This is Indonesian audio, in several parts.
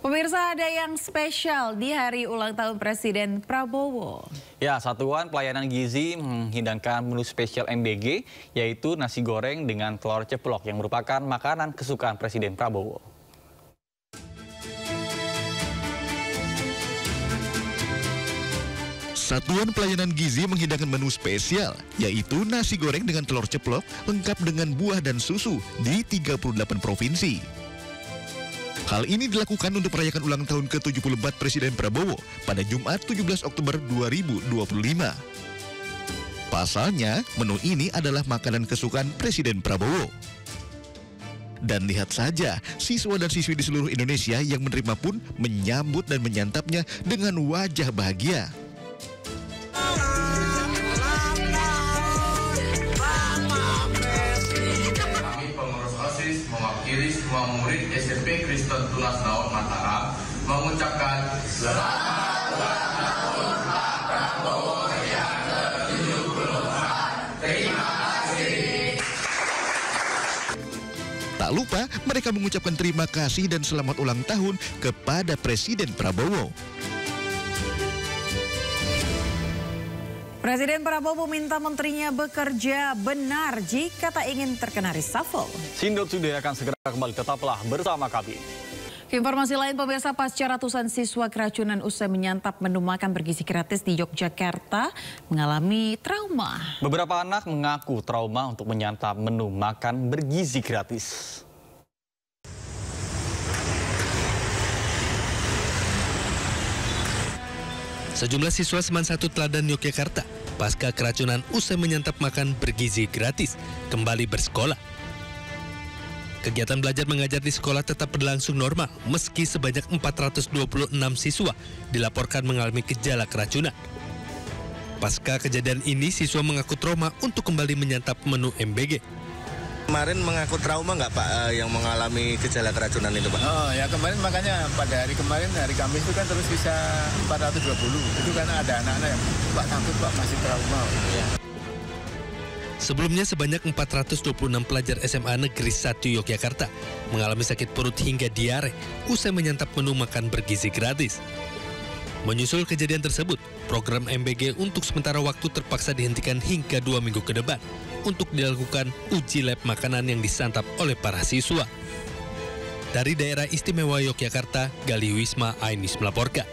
Pemirsa, ada yang spesial di hari ulang tahun Presiden Prabowo. Ya, Satuan Pelayanan Gizi menghidangkan menu spesial MBG, yaitu nasi goreng dengan telur ceplok yang merupakan makanan kesukaan Presiden Prabowo. Satuan Pelayanan Gizi menghidangkan menu spesial, yaitu nasi goreng dengan telur ceplok lengkap dengan buah dan susu di 38 provinsi. Hal ini dilakukan untuk merayakan ulang tahun ke-74 Presiden Prabowo pada Jumat 17 Oktober 2025. Pasalnya, menu ini adalah makanan kesukaan Presiden Prabowo. Dan lihat saja, siswa dan siswi di seluruh Indonesia yang menerima pun menyambut dan menyantapnya dengan wajah bahagia. Mewakili semua murid SMP Kristen Tunas Daud Mataram mengucapkan selamat ulang tahun Pak Prabowo yang ke-74. Terima kasih. Tak lupa, mereka mengucapkan terima kasih dan selamat ulang tahun kepada Presiden Prabowo. Presiden Prabowo meminta menterinya bekerja benar jika tak ingin terkena reshuffle. Sindot Today akan segera kembali, tetaplah bersama kami. Informasi lain, pemirsa, pasca ratusan siswa keracunan usai menyantap menu makan bergizi gratis di Yogyakarta mengalami trauma. Beberapa anak mengaku trauma untuk menyantap menu makan bergizi gratis. Sejumlah siswa Seman 1 Teladan Yogyakarta pasca keracunan usai menyantap makan bergizi gratis kembali bersekolah. Kegiatan belajar mengajar di sekolah tetap berlangsung normal meski sebanyak 426 siswa dilaporkan mengalami gejala keracunan. Pasca kejadian ini, siswa mengaku trauma untuk kembali menyantap menu MBG. Kemarin mengaku trauma nggak Pak yang mengalami gejala keracunan itu Pak? Oh ya, kemarin makanya pada hari kemarin, hari Kamis itu kan terus bisa 420. Itu karena ada anak-anak yang Pak takut Pak masih trauma. Ya. Sebelumnya sebanyak 426 pelajar SMA Negeri 1 Yogyakarta mengalami sakit perut hingga diare usai menyantap menu makan bergizi gratis. Menyusul kejadian tersebut, program MBG untuk sementara waktu terpaksa dihentikan hingga 2 minggu ke depan untuk dilakukan uji lab makanan yang disantap oleh para siswa. Dari daerah istimewa Yogyakarta, Gali Wisma Ainis melaporkan.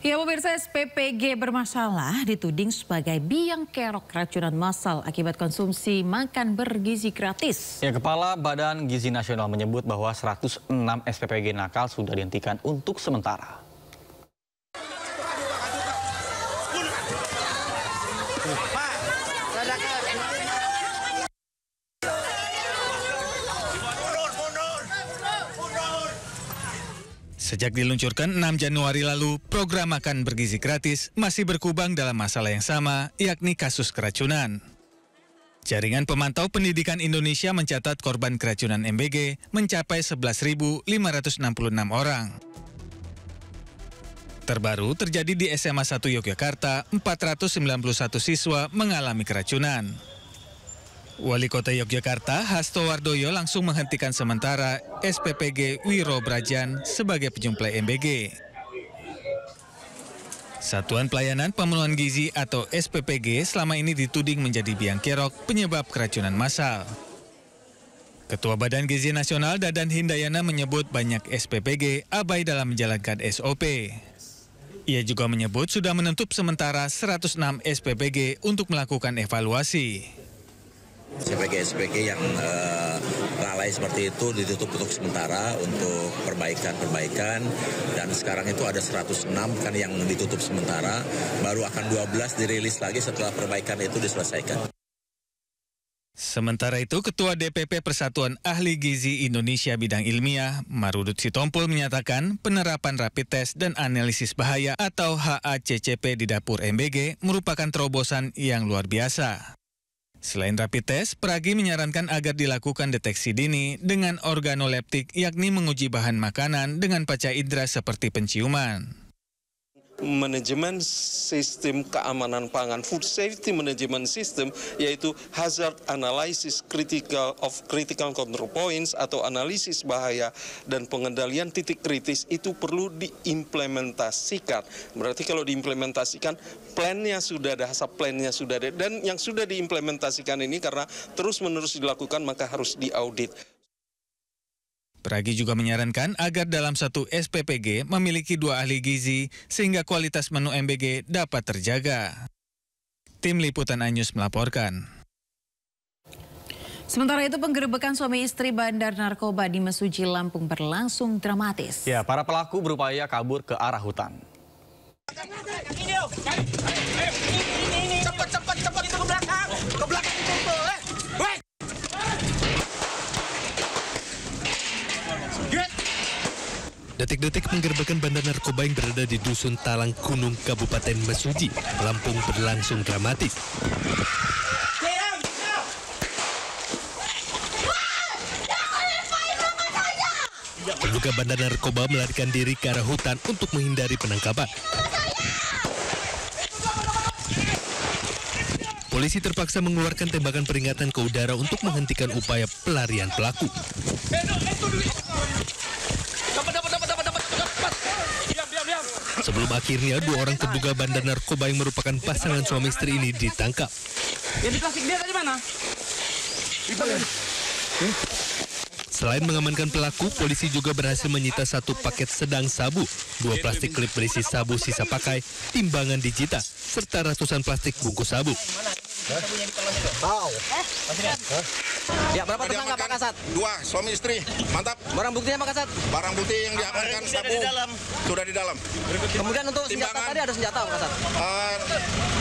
Ya, pemirsa, SPPG bermasalah dituding sebagai biang kerok keracunan massal akibat konsumsi makan bergizi gratis. Ya, Kepala Badan Gizi Nasional menyebut bahwa 106 SPPG nakal sudah dihentikan untuk sementara. Sejak diluncurkan 6 Januari lalu, program makan bergizi gratis masih berkubang dalam masalah yang sama, yakni kasus keracunan. Jaringan Pemantau Pendidikan Indonesia mencatat korban keracunan MBG mencapai 11.566 orang. Terbaru terjadi di SMA 1 Yogyakarta, 491 siswa mengalami keracunan. Wali Kota Yogyakarta, Hasto Wardoyo langsung menghentikan sementara SPPG Wiro Brajan sebagai penyuplai MBG. Satuan Pelayanan Pemenuhan Gizi atau SPPG selama ini dituding menjadi biang kerok penyebab keracunan massal. Ketua Badan Gizi Nasional Dadan Hindayana menyebut banyak SPPG abai dalam menjalankan SOP. Ia juga menyebut sudah menutup sementara 106 SPPG untuk melakukan evaluasi. SPPG yang lalai seperti itu ditutup untuk sementara untuk perbaikan dan sekarang itu ada 106 kan yang ditutup sementara, baru akan 12 dirilis lagi setelah perbaikan itu diselesaikan. Sementara itu, Ketua DPP Persatuan Ahli Gizi Indonesia Bidang Ilmiah, Marudut Sitompul menyatakan penerapan rapid test dan analisis bahaya atau HACCP di dapur MBG merupakan terobosan yang luar biasa. Selain rapid test, Pragi menyarankan agar dilakukan deteksi dini dengan organoleptik, yakni menguji bahan makanan dengan panca indera seperti penciuman. Manajemen sistem keamanan pangan, food safety management system, yaitu hazard analysis critical control points atau analisis bahaya dan pengendalian titik kritis itu perlu diimplementasikan. Berarti kalau diimplementasikan, plannya sudah ada, hasap plannya sudah ada, dan yang sudah diimplementasikan ini karena terus-menerus dilakukan maka harus diaudit. Pragi juga menyarankan agar dalam satu SPPG memiliki 2 ahli gizi sehingga kualitas menu MBG dapat terjaga. Tim Liputan iNews melaporkan. Sementara itu penggerebekan suami istri bandar narkoba di Mesuji, Lampung berlangsung dramatis. Ya, para pelaku berupaya kabur ke arah hutan. Cepat itu ke belakang itu. Detik-detik penggerebekan bandar narkoba yang berada di Dusun Talang Gunung, Kabupaten Mesuji, Lampung berlangsung dramatis. Terduga bandar narkoba melarikan diri ke arah hutan untuk menghindari penangkapan. Polisi terpaksa mengeluarkan tembakan peringatan ke udara untuk menghentikan upaya pelarian pelaku. Sebelum akhirnya 2 orang terduga bandar narkoba yang merupakan pasangan suami istri ini ditangkap. Ya di plastik dia tadi mana? Selain mengamankan pelaku, polisi juga berhasil menyita 1 paket sedang sabu, 2 plastik klip berisi sabu sisa pakai, timbangan digital, serta ratusan plastik bungkus sabu. Ya, berapa tersangka Pak Kasat? 2, suami istri. Mantap. Barang buktinya Pak Kasat? Barang bukti yang diamankan sabu sudah di dalam. Kemudian untuk senjata tadi ada senjata Pak Kasat?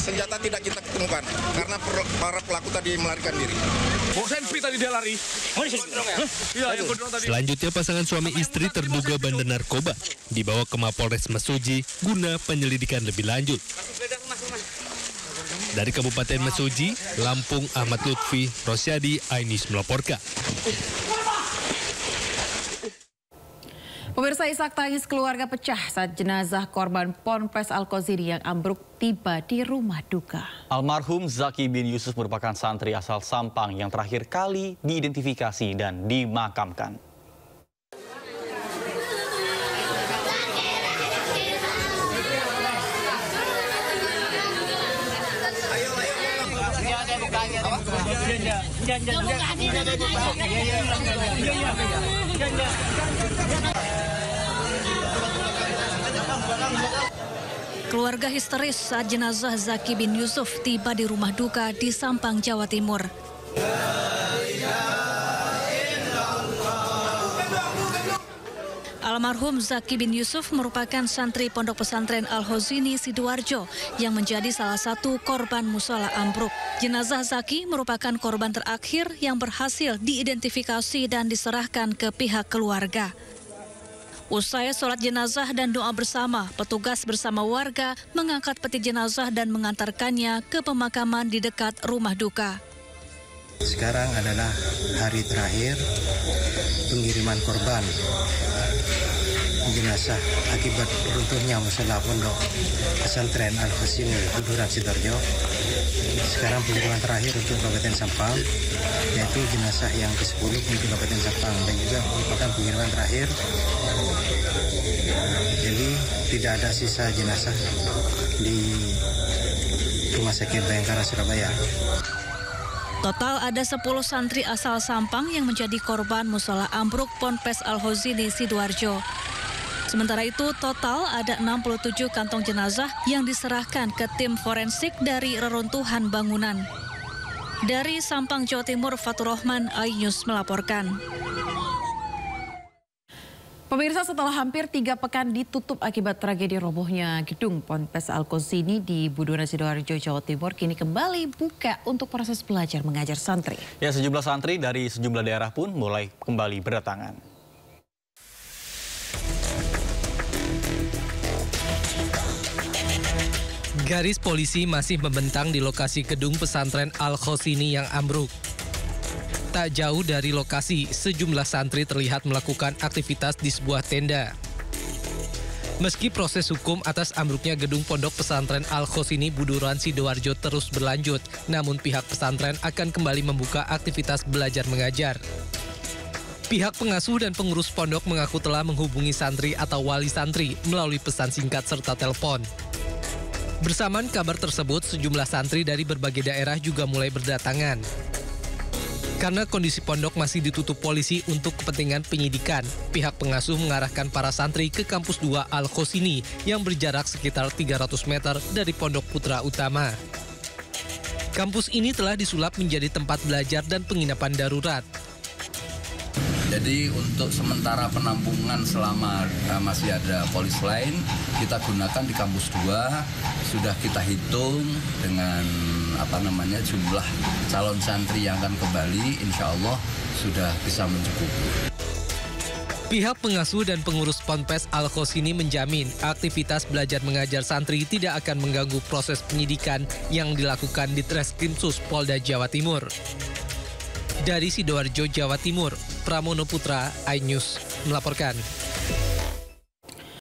Senjata tidak kita ketemukan karena para pelaku tadi melarikan diri. Tadi dia lari. Selanjutnya pasangan suami istri terduga bandar narkoba dibawa ke Mapolres Mesuji guna penyelidikan lebih lanjut. Dari Kabupaten Mesuji, Lampung, Ahmad Lutfi, Rosyadi, iNews melaporkan. Pemirsa, isak tangis keluarga pecah saat jenazah korban Ponpes Al-Qasini yang ambruk tiba di rumah duka. Almarhum Zaki bin Yusuf merupakan santri asal Sampang yang terakhir kali diidentifikasi dan dimakamkan. Keluarga histeris saat jenazah Zaki bin Yusuf tiba di rumah duka di Sampang, Jawa Timur. Almarhum Zaki bin Yusuf merupakan santri Pondok Pesantren Al-Qasini Sidoarjo yang menjadi salah satu korban mushola ambruk. Jenazah Zaki merupakan korban terakhir yang berhasil diidentifikasi dan diserahkan ke pihak keluarga. Usai sholat jenazah dan doa bersama, petugas bersama warga mengangkat peti jenazah dan mengantarkannya ke pemakaman di dekat rumah duka. Sekarang adalah hari terakhir pengiriman korban jenazah akibat runtuhnya mushola Pondok Pesantren Al-Qasini Buduran Sidoarjo. Sekarang pengiriman terakhir untuk Kabupaten Sampang, yaitu jenazah yang ke-10 untuk Kabupaten Sampang, dan juga merupakan pengiriman terakhir. Jadi tidak ada sisa jenazah di Rumah Sakit Bayangkara Surabaya. Total ada 10 santri asal Sampang yang menjadi korban mushola ambruk Ponpes Al-Qasini Sidoarjo. Sementara itu, total ada 67 kantong jenazah yang diserahkan ke tim forensik dari reruntuhan bangunan. Dari Sampang, Jawa Timur, Fatur Rahman, iNews melaporkan. Pemirsa, setelah hampir 3 pekan ditutup akibat tragedi robohnya gedung Ponpes Al-Qasini di Buduran Sidoarjo, Jawa Timur, kini kembali buka untuk proses belajar mengajar santri. Ya, sejumlah santri dari sejumlah daerah pun mulai kembali berdatangan. Garis polisi masih membentang di lokasi gedung pesantren Al-Qasini yang ambruk. Tak jauh dari lokasi, sejumlah santri terlihat melakukan aktivitas di sebuah tenda. Meski proses hukum atas ambruknya gedung Pondok Pesantren Al-Khosini Buduran Sidoarjo terus berlanjut, namun pihak pesantren akan kembali membuka aktivitas belajar mengajar. Pihak pengasuh dan pengurus pondok mengaku telah menghubungi santri atau wali santri melalui pesan singkat serta telepon. Bersamaan kabar tersebut, sejumlah santri dari berbagai daerah juga mulai berdatangan. Karena kondisi pondok masih ditutup polisi untuk kepentingan penyidikan, pihak pengasuh mengarahkan para santri ke kampus 2 Al-Khosini yang berjarak sekitar 300 meter dari Pondok Putra Utama. Kampus ini telah disulap menjadi tempat belajar dan penginapan darurat. Jadi untuk sementara penampungan selama masih ada polis lain, kita gunakan di kampus 2, sudah kita hitung dengan jumlah calon santri yang akan kembali, insya Allah sudah bisa mencukupi. Pihak pengasuh dan pengurus Ponpes Al-Khosini menjamin aktivitas belajar mengajar santri tidak akan mengganggu proses penyidikan yang dilakukan di Treskrimsus Polda Jawa Timur. Dari Sidoarjo, Jawa Timur, Pramono Putra, iNews melaporkan.